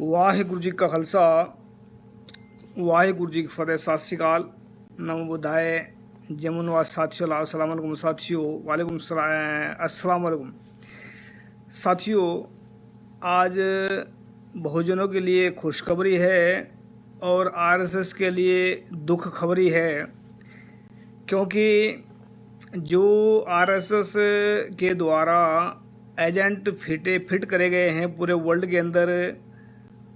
वाहिगुरु जी का खालसा वाहिगुरु जी की फतेह। सत श्री अकाल, नमो बुद्धाय, जमुनवाद साथियों, अस्सलाम वालेकुम साथियों, वालेकुम अस्सलाम वालेकुम साथियों। आज बहुजनों के लिए खुशखबरी है और आरएसएस के लिए दुख खबरी है, क्योंकि जो आरएसएस के द्वारा एजेंट फिट करे गए हैं पूरे वर्ल्ड के अंदर,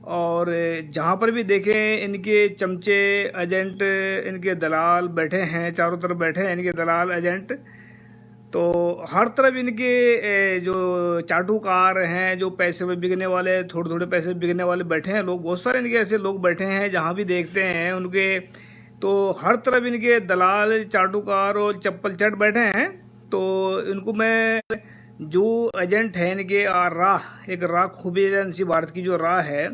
और जहाँ पर भी देखें इनके चमचे एजेंट, इनके दलाल बैठे हैं, चारों तरफ बैठे हैं इनके दलाल एजेंट। तो हर तरफ इनके जो चाटुकार हैं, जो पैसे में बिकने वाले, थोड़े थोड़े पैसे में बिकने वाले बैठे हैं लोग, बहुत सारे इनके ऐसे लोग बैठे हैं जहाँ भी देखते हैं उनके। तो हर तरफ इनके दलाल, चाटुकार और चप्पल चट बैठे हैं। तो इनको मैं जो एजेंट है इनके राह, एक राह खूबी एजेंसी भारत की जो राह है,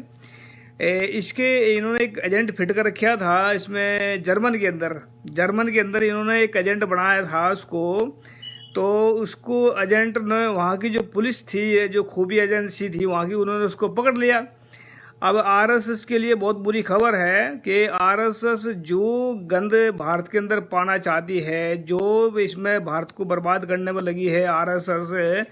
इसके इन्होंने एक एजेंट फिट कर रखा था। इसमें जर्मन के अंदर इन्होंने एक एजेंट बनाया था उसको। तो उसको एजेंट ने, वहाँ की जो पुलिस थी, जो खूबी एजेंसी थी वहाँ की, उन्होंने उसको पकड़ लिया। अब आरएसएस के लिए बहुत बुरी खबर है कि आरएसएस जो गंद भारत के अंदर पाना चाहती है, जो इसमें भारत को बर्बाद करने में लगी है आरएसएस,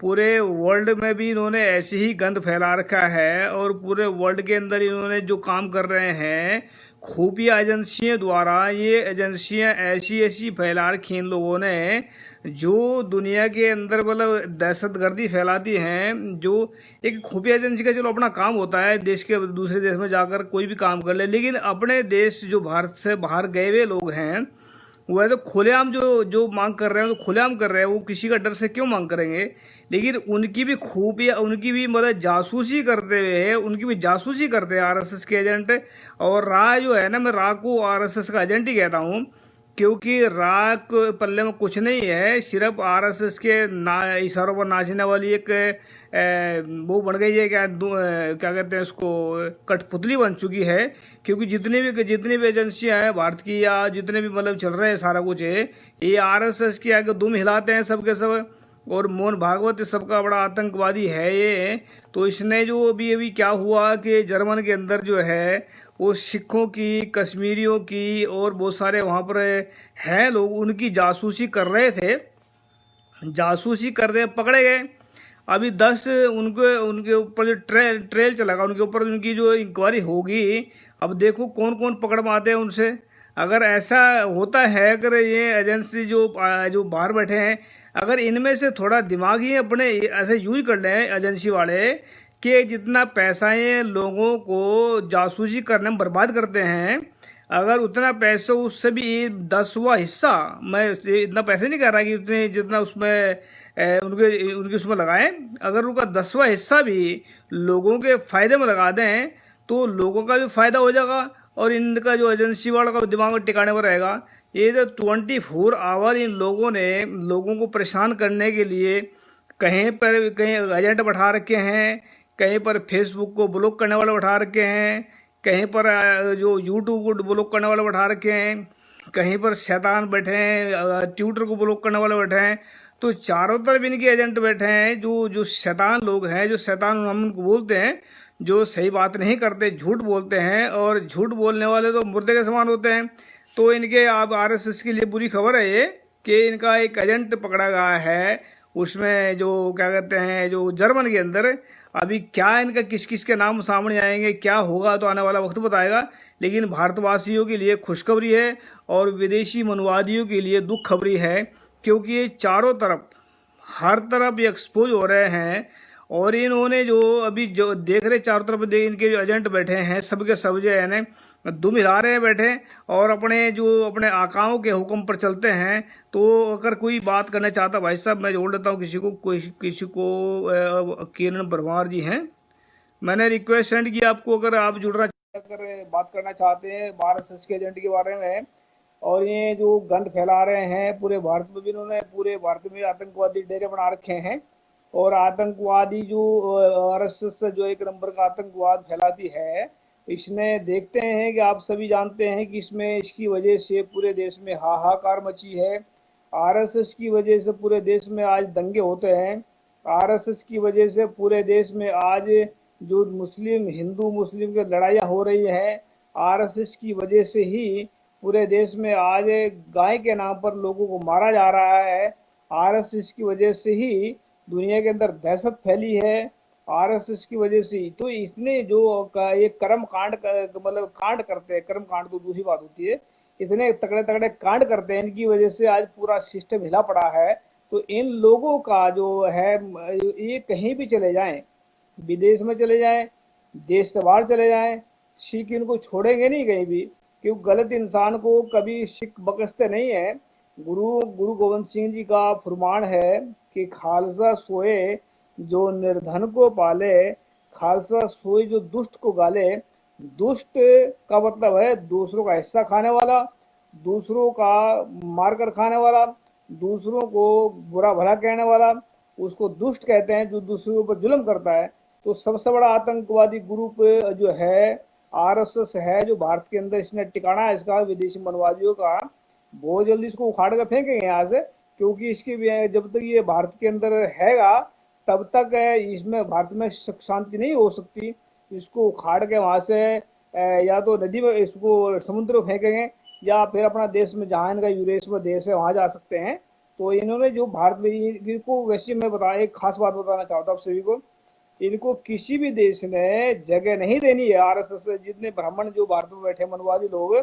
पूरे वर्ल्ड में भी इन्होंने ऐसी ही गंद फैला रखा है। और पूरे वर्ल्ड के अंदर इन्होंने जो काम कर रहे हैं खुफिया एजेंसियों द्वारा, ये एजेंसियां ऐसी ऐसी फैला रखी इन लोगों ने, जो दुनिया के अंदर मतलब दहशतगर्दी फैलाती हैं। जो एक खुफिया एजेंसी का चलो अपना काम होता है, देश के दूसरे देश में जाकर कोई भी काम कर ले, लेकिन अपने देश जो भारत से बाहर गए हुए लोग हैं वह तो खुलेआम जो मांग कर रहे हैं तो खुलेआम कर रहे हैं। वो किसी का डर से क्यों मांग करेंगे? लेकिन उनकी भी खूबियाँ, उनकी भी मतलब जासूसी करते हुए, उनकी भी जासूसी करते हैं आरएसएस के एजेंट। और रा जो है ना, मैं रा को आरएसएस का एजेंट ही कहता हूँ, क्योंकि रा के पल्ले में कुछ नहीं है, सिर्फ आरएसएस के इशारों पर नाचने वाली एक वो बन गई है, क्या कहते हैं उसको, कठपुतली बन चुकी है। क्योंकि जितनी भी एजेंसियां हैं भारत की, या जितने भी मतलब चल रहे हैं सारा कुछ है, ये आरएसएस के आगे दुम हिलाते हैं सबके सब। और मोहन भागवत सबका बड़ा आतंकवादी है ये। तो इसने जो अभी क्या हुआ कि जर्मन के अंदर जो है वो सिखों की, कश्मीरियों की और बहुत सारे वहाँ पर हैं लोग, उनकी जासूसी कर रहे थे, जासूसी कर रहे पकड़े गए। अभी 10 उनके ऊपर जो ट्रेल चलेगा, उनके ऊपर उनकी जो इंक्वायरी होगी। अब देखो कौन कौन पकड़ में आते हैं उनसे। अगर ऐसा होता है, अगर ये एजेंसी जो बाहर बैठे हैं, अगर इनमें से थोड़ा दिमाग ही अपने ऐसे यूज कर लें एजेंसी वाले, कि जितना पैसा ये लोगों को जासूसी करने में बर्बाद करते हैं, अगर उतना पैसा, उससे भी 10वां हिस्सा, मैं इतना पैसे नहीं कह रहा कि उतने जितना उसमें उनके उसमें लगाएं, अगर उनका 10वां हिस्सा भी लोगों के फायदे में लगा दें तो लोगों का भी फायदा हो जाएगा और इनका जो एजेंसी वालों का दिमाग टिकाने पर रहेगा। ये जो 24 आवर इन लोगों ने लोगों को परेशान करने के लिए कहीं पर कहीं एजेंट बैठा रखे हैं, कहीं पर फेसबुक को ब्लॉक करने वाले बैठा रखे हैं, कहीं पर जो यूट्यूब को ब्लॉक करने वाले बैठा रखे हैं, कहीं पर शैतान बैठे हैं, ट्विटर को ब्लॉक करने वाले बैठे हैं। तो चारों तरफ इनके एजेंट बैठे हैं, जो जो शैतान लोग हैं, जो शैतान हम उनको बोलते हैं, जो सही बात नहीं करते, झूठ बोलते हैं। और झूठ बोलने वाले तो मुर्दे के समान होते हैं। तो इनके अब आरएसएस के लिए बुरी खबर है ये, कि इनका एक एजेंट पकड़ा गया है, उसमें जो क्या कहते हैं, जो जर्मन के अंदर। अभी क्या इनका किस किस के नाम सामने आएंगे, क्या होगा, तो आने वाला वक्त बताएगा। लेकिन भारतवासियों के लिए खुशखबरी है और विदेशी मनुवादियों के लिए दुख खबरी है, क्योंकि ये चारों तरफ, हर तरफ एक्सपोज हो रहे हैं। और इन्होंने जो अभी जो देख रहे चारों तरफ इनके जो एजेंट बैठे हैं, सबके सब जो है ना दुम हिला रहे हैं बैठे, और अपने आकाओं के हुक्म पर चलते हैं। तो अगर कोई बात करना चाहता, भाई साहब मैं जोड़ लेता हूँ किसी को किरण परमार जी हैं, मैंने रिक्वेस्ट सेंड किया आपको, अगर आप जुड़ना, अगर बात करना चाहते हैं आरएसएस के एजेंट के बारे में। और ये जो गंद फैला रहे हैं पूरे भारत में भी, इन्होंने पूरे भारत में आतंकवादी डेरे बना रखे हैं। और आतंकवादी जो आरएसएस जो एक नंबर का आतंकवाद फैलाती है, इसने देखते हैं कि आप सभी जानते हैं कि इसमें इसकी वजह से पूरे देश में हाहाकार मची है। आरएसएस की वजह से पूरे देश में आज दंगे होते हैं। आरएसएस की वजह से पूरे देश में आज जो मुस्लिम हिंदू मुस्लिम की लड़ाइयाँ हो रही हैं, आरएसएस की वजह से ही पूरे देश में आज गाय के नाम पर लोगों को मारा जा रहा है। आरएसएस की वजह से ही दुनिया के अंदर दहशत फैली है। आरएसएस की वजह से ही तो इतने जो ये कर्म कांड मतलब कांड करते हैं, कर्म कांड तो दूसरी बात होती है, इतने तगड़े तगड़े कांड करते हैं, इनकी वजह से आज पूरा सिस्टम हिला पड़ा है। तो इन लोगों का जो है, ये कहीं भी चले जाएं, विदेश में चले जाएं, देश से बाहर चले जाएं, सिख इनको छोड़ेंगे नहीं कहीं भी, क्योंकि गलत इंसान को कभी सिख बख्शते नहीं है। गुरु गुरु गोविंद सिंह जी का फरमान है कि खालसा सोए जो निर्धन को पाले, खालसा सोए जो दुष्ट को गाले। दुष्ट का मतलब है दूसरों का हिस्सा खाने वाला, दूसरों का मार कर खाने वाला, दूसरों को बुरा भला कहने वाला, उसको दुष्ट कहते हैं जो दूसरों पर जुल्म करता है। तो सबसे बड़ा आतंकवादी ग्रुप जो है आरएसएस है, जो भारत के अंदर इसने टिकाना है इसका विदेशी मनवादियों का। बहुत जल्दी इसको उखाड़ कर फेंकेंगे यहाँ से, क्योंकि इसकी जब तक ये भारत के अंदर हैगा तब तक इसमें भारत में सुख शांति नहीं हो सकती। इसको उखाड़ के वहां से या तो नदी में इसको समुद्र में फेंकेंगे, या फिर अपना देश में जहाँ इनका यूरेस में देश है वहां जा सकते हैं। तो इन्होंने जो भारत में इनको वैसे मैं बता एक खास बात बताना चाहता हूँ आप सभी को, इनको किसी भी देश ने जगह नहीं देनी है। आरएसएस जितने ब्राह्मण जो भारत में बैठे मनवादी लोग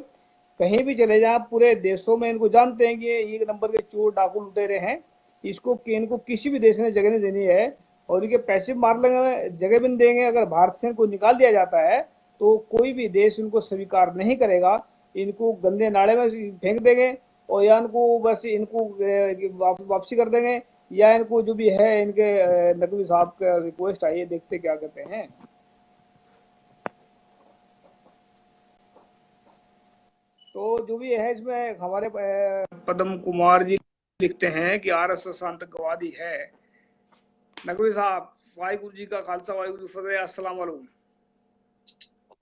कहीं भी चले जाएं, पूरे देशों में इनको जानते हैं कि ये एक नंबर के चोर डाकू लुटेरे हैं। इसको इनको किसी भी देश ने जगह नहीं देनी है, और इनके पैसे मार लेंगे, जगह भी नहीं देंगे। अगर भारत से इनको निकाल दिया जाता है तो कोई भी देश इनको स्वीकार नहीं करेगा, इनको गंदे नाले में फेंक देंगे, और या इनको बस इनको वापसी कर देंगे, या इनको जो भी है इनके नकवी साहब का रिक्वेस्ट आई है, देखते क्या कहते हैं। तो जो भी है इसमें हमारे पद्म कुमार जी लिखते हैं कि आरएसएस आतंकवादी है। नकवी साहब, वाहिगुरु जी का खालसा वाहिगुरु जी फतेह, अस्सलाम वालेकुम।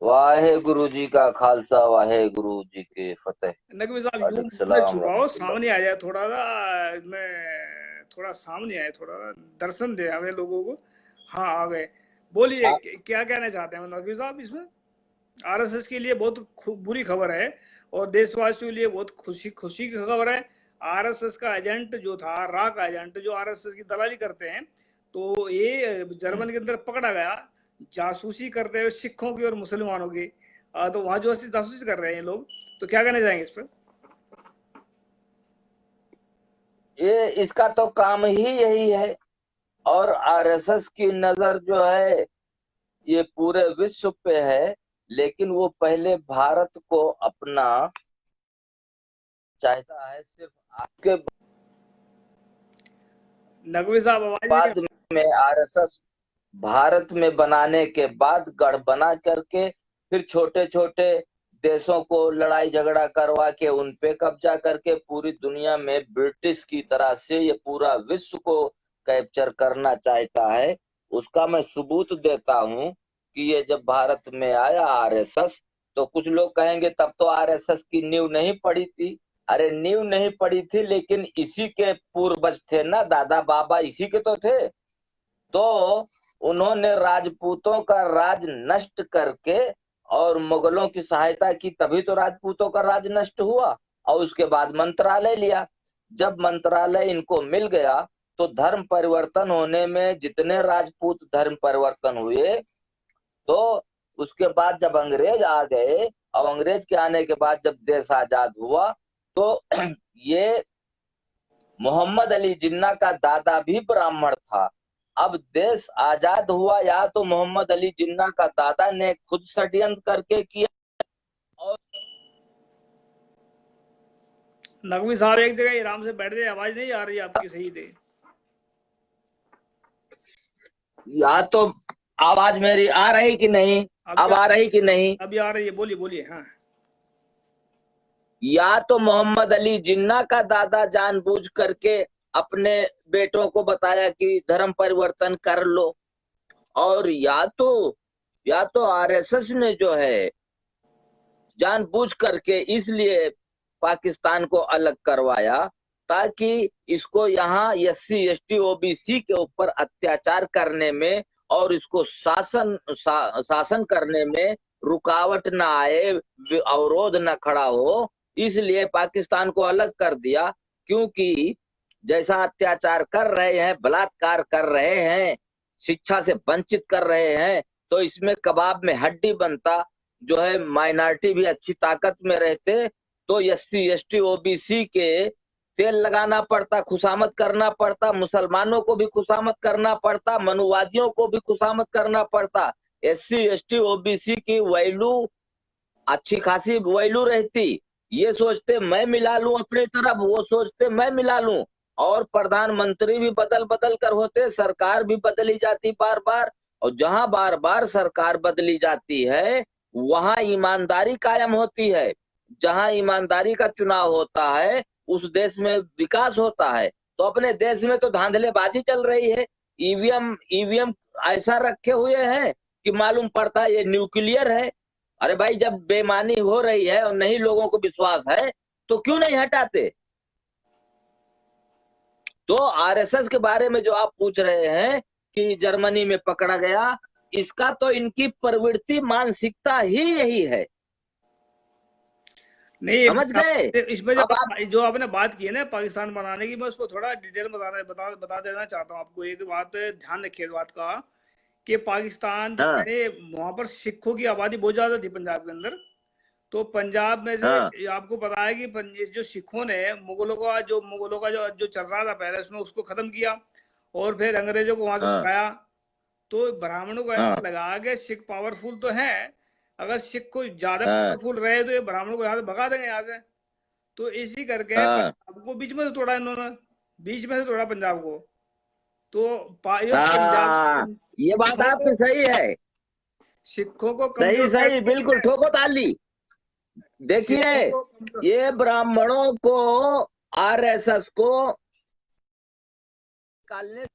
वाहे गुरु जी का खालसा वाहे गुरु जी के फतेह। नकवी साहब यूं वालेकुम में सलाम छुपाओ, रहमतुल्लाह। सामने आ जाए थोड़ा सा, इसमें थोड़ा सामने आए, थोड़ा दर्शन दे हमें लोगों को। हाँ आ गए, बोलिए क्या कहना चाहते हैं नकवी साहब इसमें। आरएसएस के लिए बहुत बुरी खबर है, और देशवासियों के लिए बहुत खुशी खुशी की खबर है। आरएसएस का एजेंट जो था, रा का एजेंट जो आरएसएस की दलाली करते हैं, तो ये जर्मन के अंदर पकड़ा गया जासूसी करते हुए सिखों की और मुसलमानों की। तो वहां जो जासूसी कर रहे हैं लोग, तो क्या कहना चाहेंगे इस पर। ये इसका तो काम ही यही है, और आरएसएस की नजर जो है ये पूरे विश्व पे है, लेकिन वो पहले भारत को अपना चाहता है। सिर्फ आपके नकवी साहब आवाज बाद में आरएसएस भारत में बनाने के बाद गढ़ बना करके फिर छोटे छोटे देशों को लड़ाई झगड़ा करवा के उन पे कब्जा करके पूरी दुनिया में ब्रिटिश की तरह से ये पूरा विश्व को कैप्चर करना चाहता है। उसका मैं सबूत देता हूं कि ये जब भारत में आया आरएसएस, तो कुछ लोग कहेंगे तब तो आरएसएस की नींव नहीं पड़ी थी। अरे नींव नहीं पड़ी थी, लेकिन इसी के पूर्वज थे ना, दादा बाबा इसी के तो थे। तो उन्होंने राजपूतों का राज नष्ट करके और मुगलों की सहायता की, तभी तो राजपूतों का राज नष्ट हुआ। और उसके बाद मंत्रालय लिया। जब मंत्रालय इनको मिल गया तो धर्म परिवर्तन होने में जितने राजपूत धर्म परिवर्तन हुए, तो उसके बाद जब अंग्रेज आ गए, और अंग्रेज के आने के बाद जब देश आजाद हुआ, तो ये मोहम्मद अली जिन्ना का दादा भी ब्राह्मण था। अब देश आजाद हुआ या तो मोहम्मद अली जिन्ना का दादा ने खुद षड्यंत्र करके किया, और नकवी साहब एक जगह आराम से बैठ जाए, आवाज नहीं आ रही आपकी सही से। या तो आवाज मेरी आ रही कि नहीं, अब आ रही कि नहीं? अभी आ रही है, बोलिए बोलिए। हाँ, या तो मोहम्मद अली जिन्ना का दादा जानबूझ करके अपने बेटों को बताया कि धर्म परिवर्तन कर लो, और या तो आरएसएस ने जो है जानबूझ करके इसलिए पाकिस्तान को अलग करवाया ताकि इसको यहाँ SC ST OBC के ऊपर अत्याचार करने में और इसको शासन करने में रुकावट ना आए, अवरोध ना खड़ा हो, इसलिए पाकिस्तान को अलग कर दिया। क्योंकि जैसा अत्याचार कर रहे हैं, बलात्कार कर रहे हैं, शिक्षा से वंचित कर रहे हैं, तो इसमें कबाब में हड्डी बनता, जो है माइनॉरिटी भी अच्छी ताकत में रहते, तो SC ST OBC के तेल लगाना पड़ता, खुशामद करना पड़ता, मुसलमानों को भी खुशामद करना पड़ता, मनुवादियों को भी खुशामद करना पड़ता। SC ST OBC की वैल्यू अच्छी खासी वैल्यू रहती। ये सोचते मैं मिला लूं अपनी तरफ, वो सोचते मैं मिला लूं, और प्रधानमंत्री भी बदल बदल कर होते, सरकार भी बदली जाती बार बार, और जहां बार बार सरकार बदली जाती है वहां ईमानदारी कायम होती है। जहां ईमानदारी का चुनाव होता है उस देश में विकास होता है। तो अपने देश में तो धांधलेबाजी चल रही है। ईवीएम ऐसा रखे हुए हैं कि मालूम पड़ता है ये न्यूक्लियर है। अरे भाई, जब बेईमानी हो रही है और नहीं लोगों को विश्वास है तो क्यों नहीं हटाते? तो RSS के बारे में जो आप पूछ रहे हैं कि जर्मनी में पकड़ा गया, इसका तो इनकी प्रवृत्ति मानसिकता ही यही है। नहीं, समझ गए? इसमें अब आप जो आपने बात की है ना पाकिस्तान बनाने की, मैं उसको थोड़ा डिटेल बता देना चाहता हूँ आपको। एक बात ध्यान रखिए इस बात का कि पाकिस्तान जो हाँ, है वहां पर सिखों की आबादी बहुत ज्यादा थी पंजाब के अंदर। तो पंजाब में से हाँ, आपको पता है कि जो सिखों ने मुगलों का जो चल रहा था पहले, उसमें उसको खत्म किया और फिर अंग्रेजों को वहां से हाँ, भगाया। तो ब्राह्मणों को हाँ, ऐसा लगा कि सिख पावरफुल तो है, अगर सिख को ज्यादा हाँ, पावरफुल रहे तो ये ब्राह्मणों को यहाँ से भगा देंगे यहाँ से। तो इसी करके हाँ, पंजाब को बीच में से तोड़ा इन्होंने, बीच में से तोड़ा पंजाब को। तो ये हाँ, ये बात सिखों आपकी को सही है। सिखों को सही कमजोर सही, करने के बिल्कुल, लिए, ठोको ताली। देखिए, सिखों को कमजोर। ये ब्राह्मणों को, RSS को निकालने,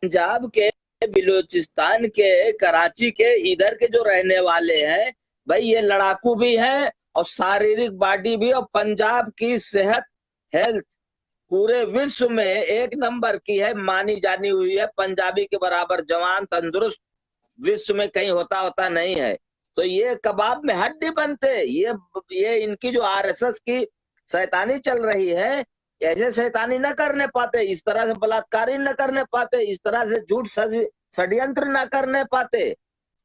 पंजाब के, बिलोचिस्तान के, कराची के, इधर के जो रहने वाले हैं भाई, ये लड़ाकू भी हैं और शारीरिक बॉडी भी, और पंजाब की सेहत, हेल्थ पूरे विश्व में 1 नंबर की है, मानी जानी हुई है। पंजाबी के बराबर जवान तंदुरुस्त विश्व में कहीं होता नहीं है। तो ये कबाब में हड्डी बनते। ये इनकी जो RSS की शैतानी चल रही है, ऐसे शैतानी न करने पाते, इस तरह से बलात्कारी न करने पाते, इस तरह से झूठ षड्यंत्र न करने पाते।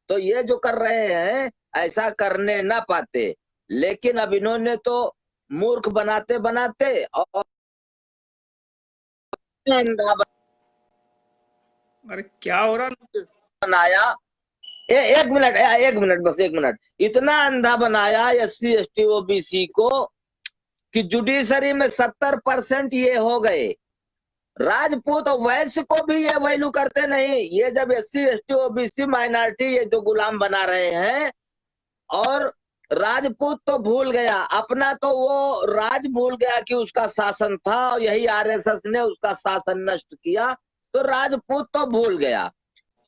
तो ये जो कर रहे हैं ऐसा करने ना पाते, लेकिन अब इन्होंने तो मूर्ख बनाते बनाते और अंधा अरे क्या हो रहा है? बनाया। एक मिनट, बस 1 मिनट, इतना अंधा बनाया SC ST OBC को कि जुडिशरी में 70% ये हो गए। राजपूत और वैश्य को भी ये वैल्यू करते नहीं। ये जब SC ST OBC माइनॉरिटी ये जो गुलाम बना रहे हैं, और राजपूत तो भूल गया अपना, तो वो राज भूल गया कि उसका शासन था, और यही RSS ने उसका शासन नष्ट किया, तो राजपूत तो भूल गया।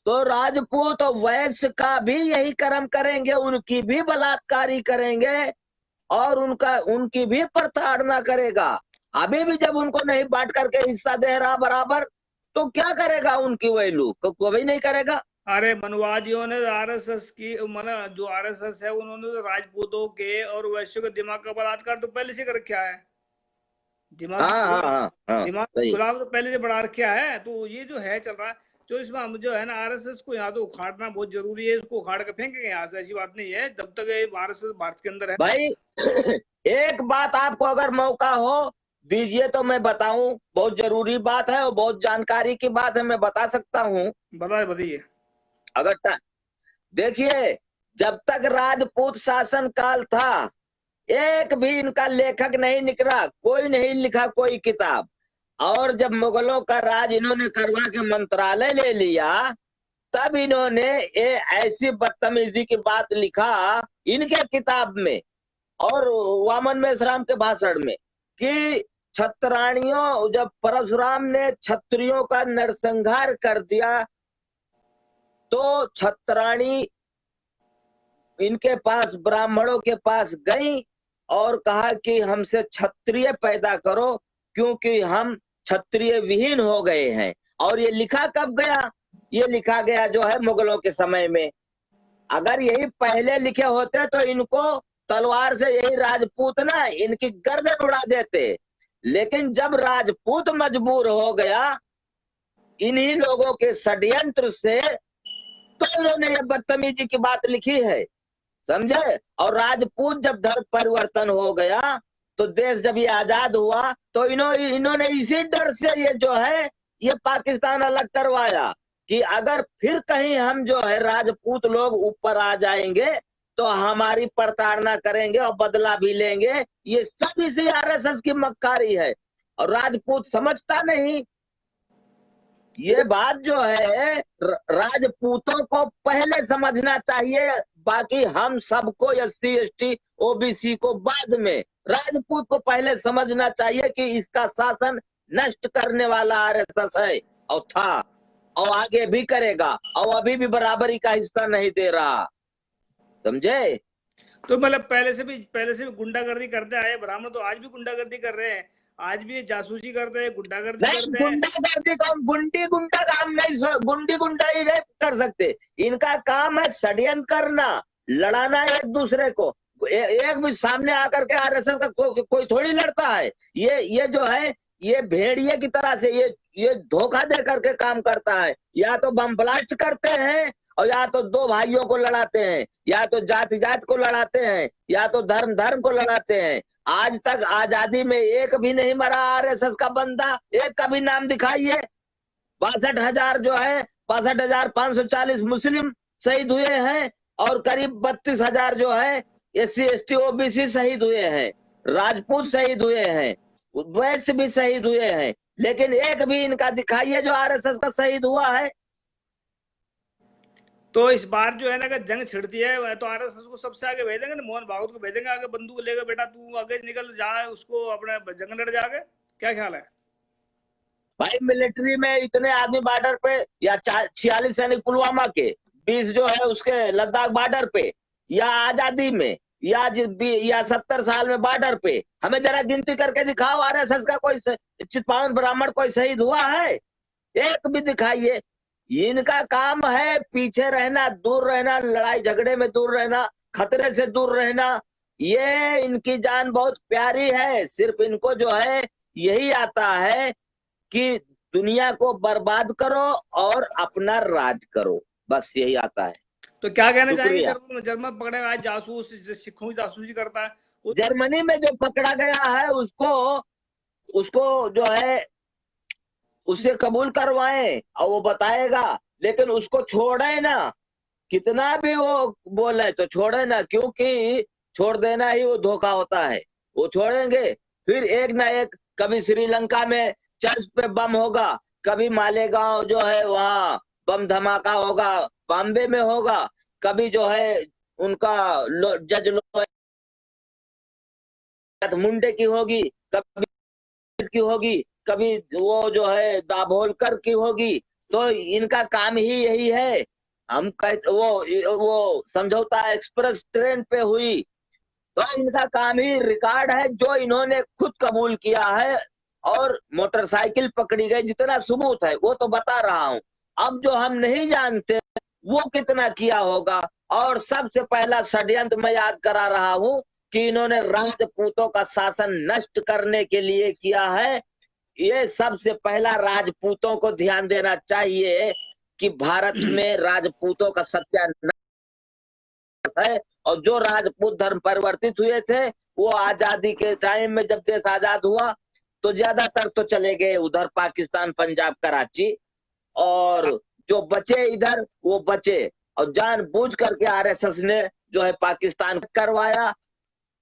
तो राजपूत और वैश्य का भी यही कर्म करेंगे, उनकी भी बलात्कारी करेंगे और उनकी भी प्रताड़ना करेगा। अभी भी जब उनको नहीं बांट करके हिस्सा दे रहा बराबर, तो क्या करेगा? उनकी वैल्यू कोई नहीं करेगा। अरे मनवादियों ने RSS की जो RSS है उन्होंने तो राजपूतों के और वैश्यों के दिमाग का बलात्कार तो पहले से कर रखा है। दिमाग हाँ, हाँ, हाँ, हाँ, दिमाग सही। गुलाब तो पहले से बढ़ा रखा है। तो ये जो है चल रहा है, जो इसमें हम जो है ना RSS को यहाँ तो उखाड़ना बहुत जरूरी है। इसको उखाड़ के फेंकेंगे यहाँ से, ऐसी बात नहीं है जब तक ये RSS भारत के अंदर है। भाई एक बात आपको अगर मौका हो दीजिए तो मैं बताऊं, बहुत जरूरी बात है और बहुत जानकारी की बात है, मैं बता सकता हूं। बताइए। अगर देखिए, जब तक राजपूत शासन काल था, एक भी इनका लेखक नहीं निकला, कोई नहीं लिखा कोई किताब। और जब मुगलों का राज इन्होंने करवा के मंत्रालय ले लिया, तब इन्होंने ऐसी बदतमीजी की बात लिखा इनके किताब में और वामन मेश्राम के भाषण में कि छत्राणियों, जब परशुराम ने क्षत्रियों का नरसंहार कर दिया, तो छत्राणी इनके पास, ब्राह्मणों के पास गई और कहा कि हमसे क्षत्रिय पैदा करो, क्योंकि हम क्षत्रिय विहीन हो गए हैं। और ये लिखा कब गया? ये लिखा गया जो है मुगलों के समय में। अगर यही पहले लिखे होते तो इनको तलवार से यही राजपूत ना इनकी गर्दन उड़ा देते। लेकिन जब राजपूत मजबूर हो गया इन्हीं लोगों के षड्यंत्र से, तो इन्होंने ये बदतमीजी की बात लिखी है, समझे। और राजपूत जब धर्म परिवर्तन हो गया तो देश जब ये आजाद हुआ तो इन्होंने इसी डर से ये जो है ये पाकिस्तान अलग करवाया कि अगर फिर कहीं हम जो है राजपूत लोग ऊपर आ जाएंगे तो हमारी प्रताड़ना करेंगे और बदला भी लेंगे। ये सब इसी आरएसएस की मक्कारी है और राजपूत समझता नहीं। ये बात जो है राजपूतों को पहले समझना चाहिए, बाकी हम सबको SC ST OBC को बाद में। राजपूत को पहले समझना चाहिए कि इसका शासन नष्ट करने वाला आरएसएस है और था और आगे भी करेगा और अभी भी बराबरी का हिस्सा नहीं दे रहा, समझे। तो मतलब पहले से भी गुंडागर्दी करते आए ब्राह्मण, तो आज भी गुंडागर्दी कर रहे हैं, आज भी जासूसी करते हैं, गुंडागर्दी नहीं, करते हैं। गुंडागर्दी कौन, गुंडा काम नहीं, गुंडा ही नहीं कर सकते। इनका काम है षड्यंत्र करना, लड़ाना एक दूसरे को। एक भी सामने आकर के आरएसएस का कोई थोड़ी लड़ता है। ये जो है ये भेड़िए की तरह से ये धोखा दे करके काम करता है। या तो बम ब्लास्ट करते हैं और या तो दो भाइयों को लड़ाते हैं, या तो जाति को लड़ाते हैं, या तो धर्म को लड़ाते हैं। आज तक आजादी में एक भी नहीं मरा आरएसएस का बंदा, एक का भी नाम दिखाइए। 62,000 जो है 62,540 मुस्लिम शहीद हुए हैं और करीब 32,000 जो है SC ST OBC शहीद हुए हैं, राजपूत शहीद हुए हैं, वैश्य भी शहीद हुए हैं, लेकिन एक भी इनका दिखाइए जो आरएसएस का शहीद हुआ है। तो इस बार जो है ना अगर जंग छिड़ती है तो आरएसएस को सबसे आगे भेजेंगे ना, मोहन भागवत को भेजेंगे आगे, बंदूक लेकर बेटा तू आगे निकल जा, उसको अपने जंग लड़ जाके, क्या ख्याल है? भाई मिलिट्री में इतने आदमी बॉर्डर पे, या 46 सैनिक पुलवामा के, 20 जो है उसके लद्दाख बॉर्डर पे, या आजादी में, या 70 साल में बॉर्डर पे, हमें जरा गिनती करके दिखाओ आरएसएस का कोई चितपावन ब्राह्मण कोई शहीद हुआ है? एक भी दिखाइए। इनका काम है पीछे रहना, दूर रहना, लड़ाई झगड़े में दूर रहना, खतरे से दूर रहना। ये इनकी जान बहुत प्यारी है, सिर्फ इनको जो है यही आता है कि दुनिया को बर्बाद करो और अपना राज करो, बस यही आता है। तो क्या कहना चाहेंगे? जर्मन पकड़ेगा आज जासूस, सिखों की जासूसी करता है। जर्मनी में जो पकड़ा गया है उसको जो है उससे कबूल करवाएं और वो बताएगा, लेकिन उसको छोड़े ना, कितना भी वो बोले तो छोड़े ना, क्योंकि छोड़ देना ही वो धोखा होता है। वो छोड़ेंगे फिर एक ना एक, कभी श्रीलंका में चर्च पे बम होगा, कभी मालेगांव जो है वहाँ बम धमाका होगा, बॉम्बे में होगा, कभी जो है उनका जज मुंडे की होगी, कभी की होगी, कभी वो जो है दाभोलकर की होगी। तो इनका काम ही यही है। हम वो समझौता एक्सप्रेस ट्रेन पे हुई, तो इनका काम ही रिकॉर्ड है जो इन्होंने खुद कबूल किया है। और मोटरसाइकिल पकड़ी गई, जितना सबूत है वो तो बता रहा हूँ। अब जो हम नहीं जानते वो कितना किया होगा। और सबसे पहला षड्यंत्र मैं याद करा रहा हूँ कि इन्होंने राजपूतों का शासन नष्ट करने के लिए किया है। ये सबसे पहला राजपूतों को ध्यान देना चाहिए कि भारत में राजपूतों का सत्यानाश है। और जो राजपूत धर्म परिवर्तित हुए थे वो आजादी के टाइम में जब देश आजाद हुआ तो ज्यादातर तो चले गए उधर पाकिस्तान, पंजाब, कराची, और जो बचे इधर वो बचे। और जानबूझ करके आरएसएस ने जो है पाकिस्तान करवाया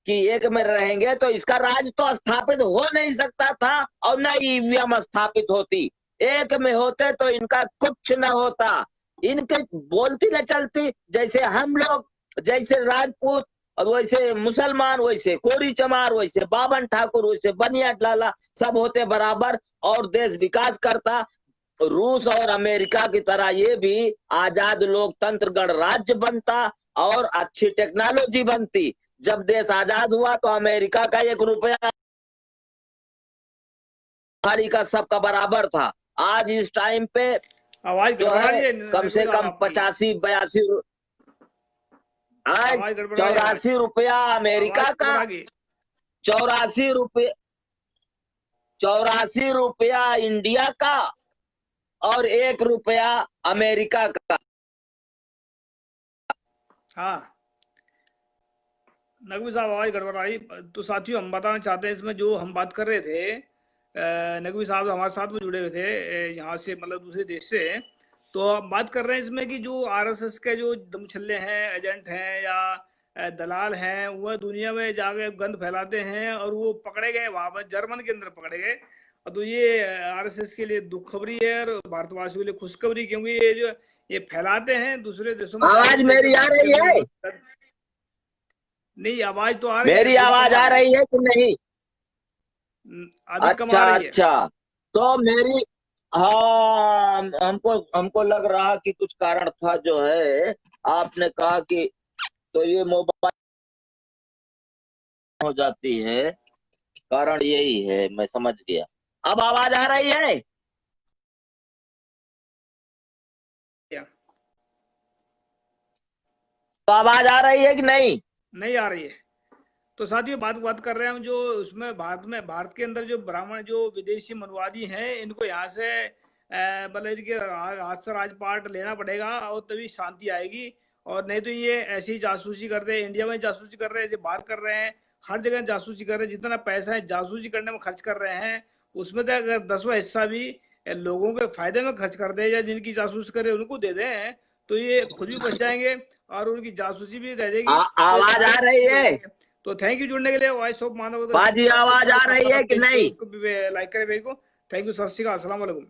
कि एक में रहेंगे तो इसका राज तो स्थापित हो नहीं सकता था और न ईवीएम स्थापित होती। एक में होते तो इनका कुछ न होता। इनके बोलती न चलती, जैसे हम लोग, जैसे राजपूत और वैसे मुसलमान, वैसे कोरी चमार, वैसे बावन ठाकुर, वैसे बनिया लाला, सब होते बराबर और देश विकास करता। रूस और अमेरिका की तरह ये भी आजाद लोकतंत्र गणराज्य बनता और अच्छी टेक्नोलॉजी बनती। जब देश आजाद हुआ तो अमेरिका का 1 रुपया का सबका बराबर था। आज इस टाइम पे आवाज जो गड़बड़ा है रही है कम से नकवी साहब कम आपकी। 85-82 आज आवाज गड़बड़ा रही है, आवाज 84 रुपया अमेरिका आवाज का, गड़बड़ा गई। 84 रुपया इंडिया का और 1 रुपया अमेरिका का। हाँ नकवी साहब आवाज गड़बड़ा रही। तो साथियों हम बताना चाहते हैं इसमें जो हम बात कर रहे थे, नकवी साहब हमारे साथ में जुड़े हुए थे यहाँ से, मतलब दूसरे देश से। तो हम बात कर रहे हैं इसमें कि जो आरएसएस के जो दमछल्ले हैं, एजेंट हैं या दलाल हैं, वह दुनिया में जाके गंद फैलाते हैं और वो पकड़े गए वहां पर, जर्मन के अंदर पकड़े गए। तो ये आरएसएस के लिए दुख खबरी है और भारतवासियों के लिए खुशखबरी, क्योंकि ये जो ये फैलाते हैं दूसरे देशों में आवाज मेरी आ रही है? नहीं आवाज तो आ रही है, मेरी आवाज आ रही है कि नहीं? अभी कम आ अच्छा रही है। अच्छा, तो मेरी, हाँ, हमको लग रहा कि कुछ कारण था जो है, आपने कहा कि तो ये मोबाइल हो जाती है, कारण यही है, मैं समझ गया। अब आवाज आ रही है? तो आवाज आ रही है कि नहीं? नहीं आ रही है। तो साथियों बात कर रहे हैं हम जो उसमें भारत के अंदर जो ब्राह्मण जो विदेशी मनुवादी हैं, इनको यहाँ से मतलब इनके हाथ से राजपाट लेना पड़ेगा और तभी शांति आएगी। और नहीं तो ये ऐसी जासूसी कर रहे हैं, इंडिया में जासूसी कर रहे हैं, बात कर रहे हैं, हर जगह जासूसी कर रहे हैं। जितना पैसा है जासूसी करने में खर्च कर रहे हैं, उसमें तो अगर 10वां हिस्सा भी लोगों के फायदे में खर्च कर दे या जिनकी जासूसी करे उनको दे दें, तो ये खुद भी बच जाएंगे और उनकी जासूसी भी रह जाएगी। आवाज आ रही है? तो थैंक यू जुड़ने के लिए। वॉइस ऑफ मानव बाजी आवाज आ रही है कि नहीं? उसको भी लाइक करें, को थैंक यू, सत श्री अकाल, अस्सलाम वालेकुम।